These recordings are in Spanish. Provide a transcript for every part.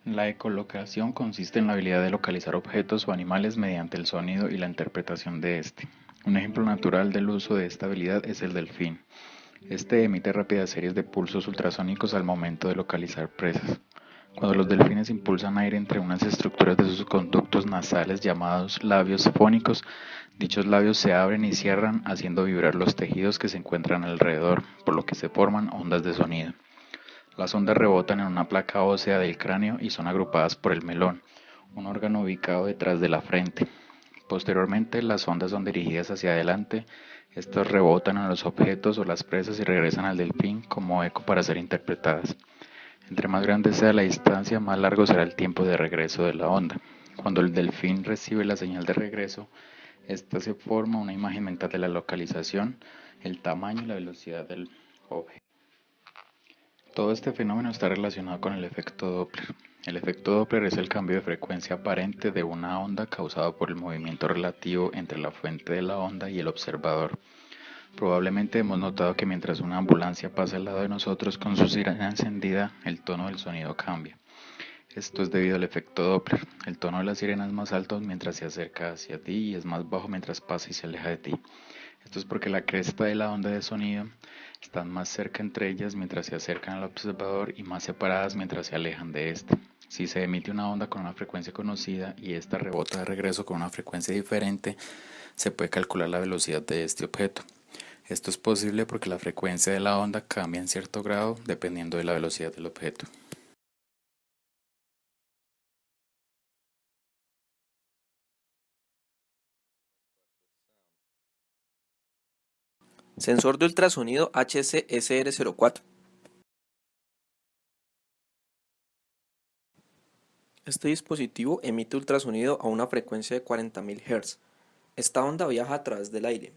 La ecolocación consiste en la habilidad de localizar objetos o animales mediante el sonido y la interpretación de este. Un ejemplo natural del uso de esta habilidad es el delfín. Este emite rápidas series de pulsos ultrasónicos al momento de localizar presas. Cuando los delfines impulsan aire entre unas estructuras de sus conductos nasales llamados labios fónicos, dichos labios se abren y cierran haciendo vibrar los tejidos que se encuentran alrededor, por lo que se forman ondas de sonido. Las ondas rebotan en una placa ósea del cráneo y son agrupadas por el melón, un órgano ubicado detrás de la frente. Posteriormente, las ondas son dirigidas hacia adelante. Estas rebotan en los objetos o las presas y regresan al delfín como eco para ser interpretadas. Entre más grande sea la distancia, más largo será el tiempo de regreso de la onda. Cuando el delfín recibe la señal de regreso, esta se forma una imagen mental de la localización, el tamaño y la velocidad del objeto. Todo este fenómeno está relacionado con el efecto Doppler. El efecto Doppler es el cambio de frecuencia aparente de una onda causado por el movimiento relativo entre la fuente de la onda y el observador. Probablemente hemos notado que mientras una ambulancia pasa al lado de nosotros con su sirena encendida, el tono del sonido cambia. Esto es debido al efecto Doppler. El tono de la sirena es más alto mientras se acerca hacia ti y es más bajo mientras pasa y se aleja de ti. Esto es porque la cresta de la onda de sonido están más cerca entre ellas mientras se acercan al observador y más separadas mientras se alejan de éste. Si se emite una onda con una frecuencia conocida y esta rebota de regreso con una frecuencia diferente, se puede calcular la velocidad de este objeto. Esto es posible porque la frecuencia de la onda cambia en cierto grado dependiendo de la velocidad del objeto. Sensor de ultrasonido HC-SR04. Este dispositivo emite ultrasonido a una frecuencia de 40.000 Hz. Esta onda viaja a través del aire.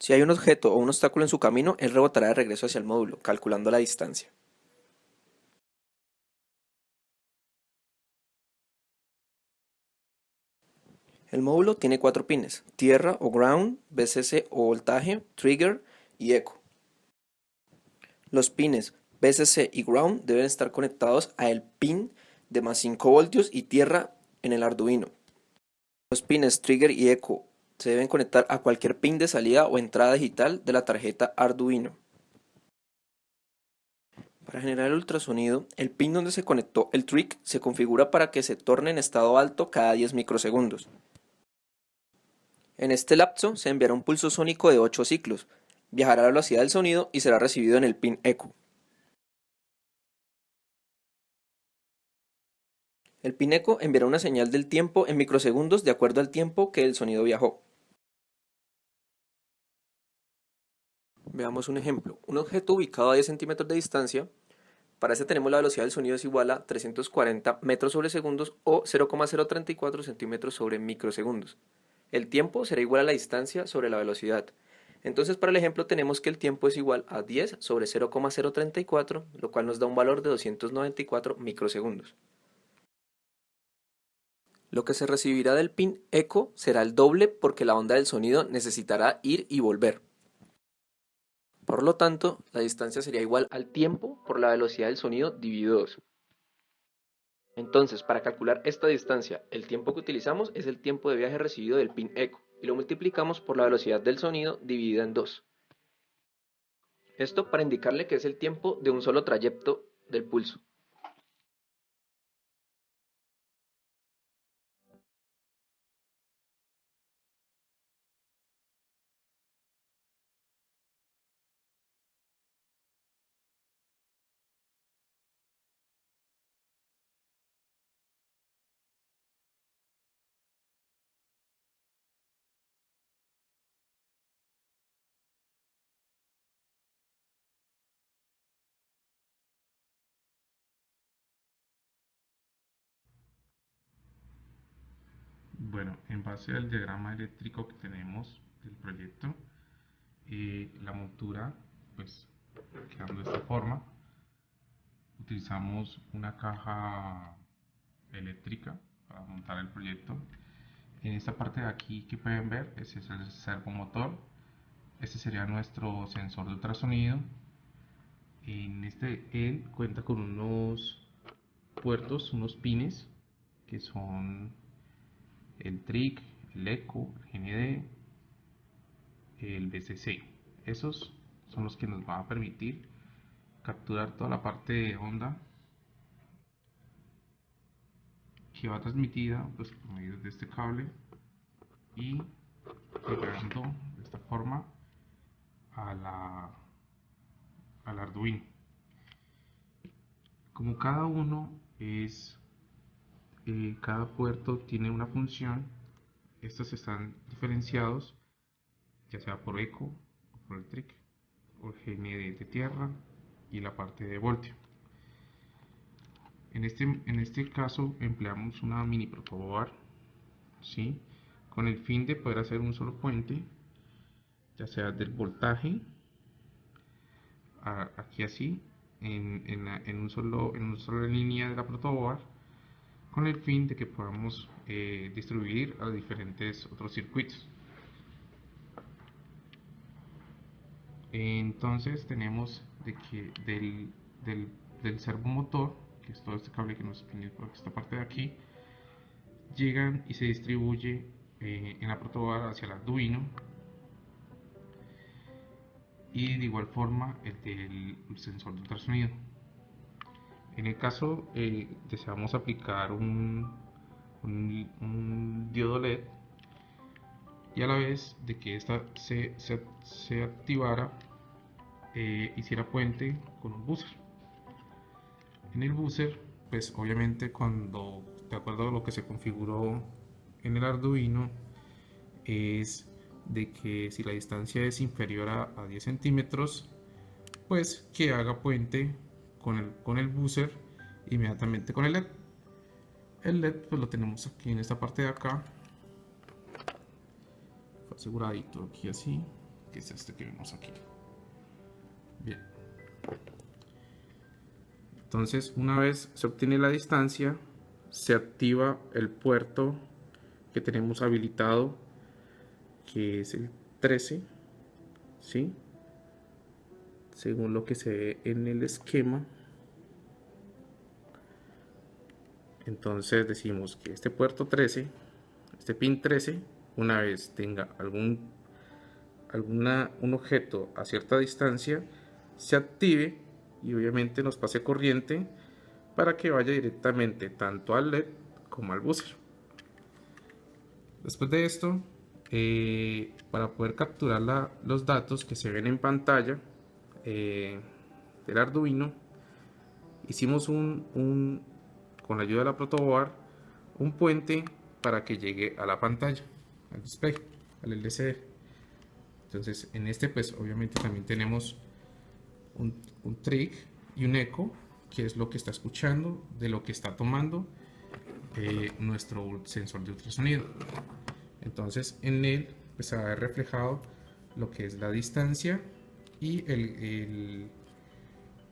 Si hay un objeto o un obstáculo en su camino, él rebotará de regreso hacia el módulo, calculando la distancia. El módulo tiene 4 pines: tierra o ground, VCC o voltaje, trigger y eco. Los pines VCC y ground deben estar conectados a el pin de más 5 voltios y tierra en el Arduino. Los pines trigger y eco se deben conectar a cualquier pin de salida o entrada digital de la tarjeta Arduino. Para generar el ultrasonido, el pin donde se conectó el trick se configura para que se torne en estado alto cada 10 microsegundos. En este lapso se enviará un pulso sónico de 8 ciclos, viajará a la velocidad del sonido y será recibido en el pin eco. El pin eco enviará una señal del tiempo en microsegundos de acuerdo al tiempo que el sonido viajó. Veamos un ejemplo. Un objeto ubicado a 10 centímetros de distancia. Para este tenemos la velocidad del sonido es igual a 340 metros sobre segundos o 0,034 centímetros sobre microsegundos. El tiempo será igual a la distancia sobre la velocidad. Entonces para el ejemplo tenemos que el tiempo es igual a 10 sobre 0,034, lo cual nos da un valor de 294 microsegundos. Lo que se recibirá del pin eco será el doble porque la onda del sonido necesitará ir y volver. Por lo tanto, la distancia sería igual al tiempo por la velocidad del sonido dividido 2. Entonces, para calcular esta distancia, el tiempo que utilizamos es el tiempo de viaje recibido del pin eco y lo multiplicamos por la velocidad del sonido dividida en 2. Esto para indicarle que es el tiempo de un solo trayecto del pulso. Bueno, en base al diagrama eléctrico que tenemos del proyecto, la montura, pues quedando de esta forma, utilizamos una caja eléctrica para montar el proyecto. En esta parte de aquí que pueden ver, ese es el servomotor. Este sería nuestro sensor de ultrasonido. Él cuenta con unos puertos unos pines que son el TRIG, el ECO, el GND, el BCC. Esos son los que nos van a permitir capturar toda la parte de onda que va transmitida pues, por medio de este cable y llegando de esta forma al Arduino. Como cada puerto tiene una función, estos están diferenciados ya sea por eco o por el trick o el GND de tierra y la parte de voltio. En este caso empleamos una mini protoboard, ¿sí? Con el fin de poder hacer un solo puente, ya sea del voltaje aquí así en una sola línea de la protoboard, con el fin de que podamos distribuir a diferentes otros circuitos. Entonces tenemos de que del servomotor, que es todo este cable que nos viene por esta parte de aquí, llegan y se distribuye en la protoboard hacia el Arduino, y de igual forma el del sensor de ultrasonido. En el caso deseamos aplicar un diodo LED, y a la vez de que esta se activara, hiciera puente con un buzzer. En el buzzer, pues obviamente de acuerdo a lo que se configuró en el Arduino, es de que si la distancia es inferior a 10 centímetros, pues que haga puente con el buzzer inmediatamente con el LED. El LED pues lo tenemos aquí en esta parte de acá, aseguradito aquí así, que es este que vemos aquí. Bien, entonces una vez se obtiene la distancia, se activa el puerto que tenemos habilitado, que es el 13, ¿sí? Según lo que se ve en el esquema. Entonces decimos que este puerto 13, este pin 13, una vez tenga un objeto a cierta distancia, se active y obviamente nos pase corriente para que vaya directamente tanto al LED como al buzzer. Después de esto, para poder capturar los datos que se ven en pantalla del Arduino, hicimos con la ayuda de la protoboard un puente para que llegue a la pantalla, al display, al LCD. Entonces en este pues obviamente también tenemos un trig y un eco, que es lo que está escuchando de lo que está tomando nuestro sensor de ultrasonido. Entonces en él pues se va a ver reflejado lo que es la distancia y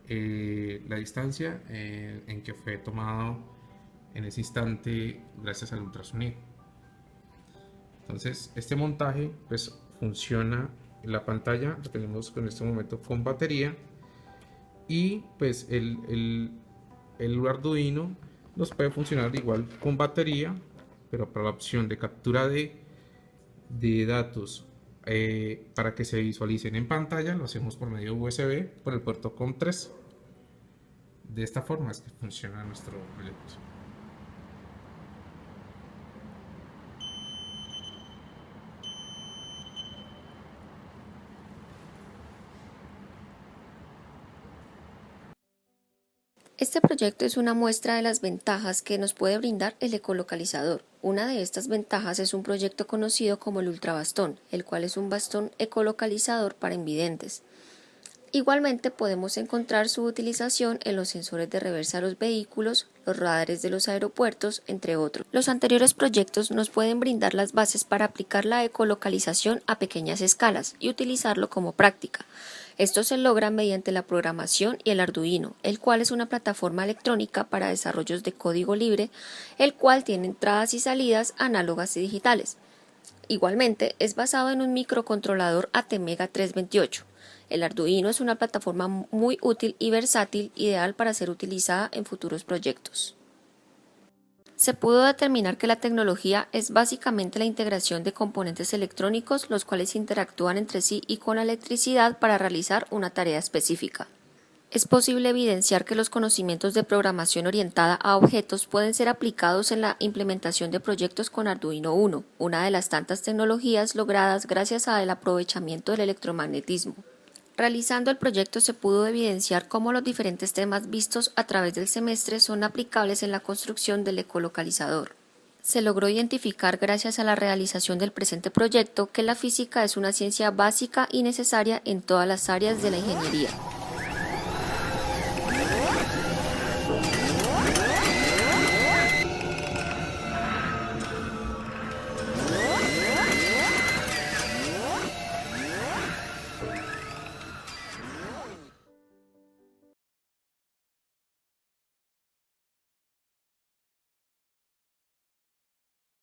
la distancia en que fue tomado en ese instante gracias al ultrasonido. Entonces este montaje pues funciona en la pantalla, lo tenemos en este momento con batería, y pues el Arduino nos puede funcionar igual con batería, pero para la opción de captura de datos para que se visualicen en pantalla lo hacemos por medio USB por el puerto COM3. De esta forma es que funciona nuestro proyecto. Este proyecto es una muestra de las ventajas que nos puede brindar el ecolocalizador. Una de estas ventajas es un proyecto conocido como el ultrabastón, el cual es un bastón ecolocalizador para invidentes. Igualmente podemos encontrar su utilización en los sensores de reversa de los vehículos, los radares de los aeropuertos, entre otros. Los anteriores proyectos nos pueden brindar las bases para aplicar la ecolocalización a pequeñas escalas y utilizarlo como práctica. Esto se logra mediante la programación y el Arduino, el cual es una plataforma electrónica para desarrollos de código libre, el cual tiene entradas y salidas análogas y digitales. Igualmente, es basado en un microcontrolador ATmega 328. El Arduino es una plataforma muy útil y versátil, ideal para ser utilizada en futuros proyectos. Se pudo determinar que la tecnología es básicamente la integración de componentes electrónicos los cuales interactúan entre sí y con la electricidad para realizar una tarea específica. Es posible evidenciar que los conocimientos de programación orientada a objetos pueden ser aplicados en la implementación de proyectos con Arduino Uno, una de las tantas tecnologías logradas gracias al aprovechamiento del electromagnetismo. Realizando el proyecto se pudo evidenciar cómo los diferentes temas vistos a través del semestre son aplicables en la construcción del ecolocalizador. Se logró identificar gracias a la realización del presente proyecto que la física es una ciencia básica y necesaria en todas las áreas de la ingeniería.